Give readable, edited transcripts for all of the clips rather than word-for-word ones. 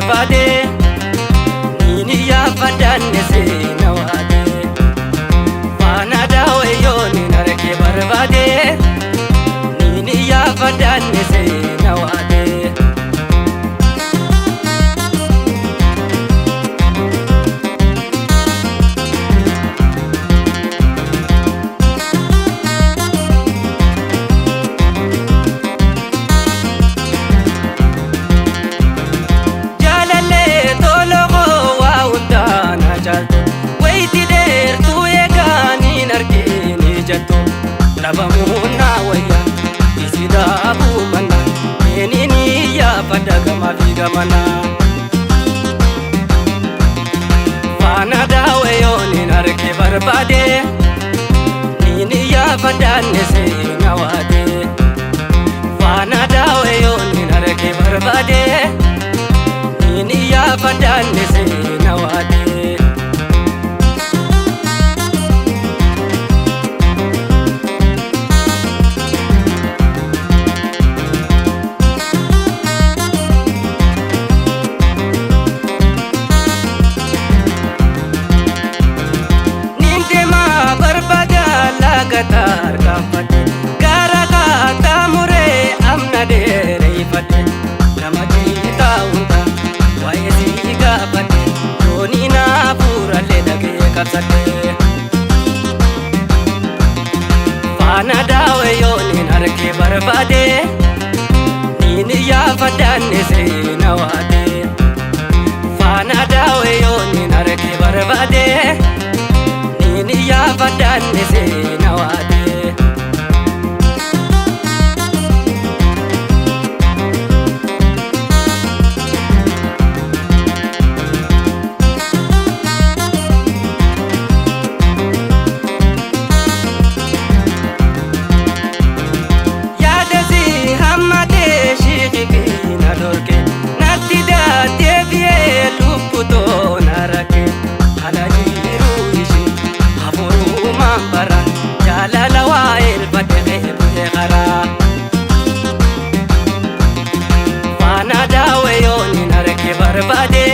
Bade nini ya fadanne se nawade Fana dawe yoni narke barbade nini ya fadanne se nawade Nabamuna waya isida bumana enini ya padaga mafiga mana Fana dawe yoni narke barbade nini ya fadanne se nawade Fana dawe yoni narke barbade nini ya fadanne se nawade Gatar kafate gara kata mure amna dere ifate namati taunta waisi gafate doni na pura le dage kapsate Fana dawe yoni narke barbade nini ya fadanne se nawade Fana dawe yoni narke barbade nini ya fadanne se nawade Yadesi hamade shiki na dorke natida devie luputo narake halajiru ishi haburu mambara jalala wail badhe buhara Fana dawe yoni narke barbade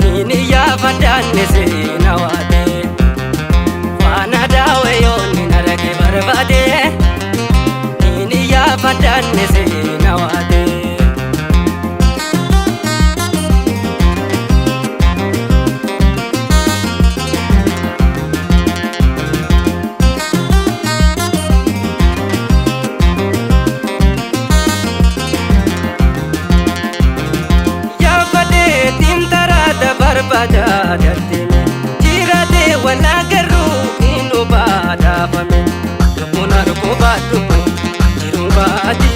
nini ya fadanne se nawade Fana dawe yoni narke barbade nini ya fadanne se nawade Barbada dartime jirade wala garu inu bada fame Kupunar ko badu jiru badi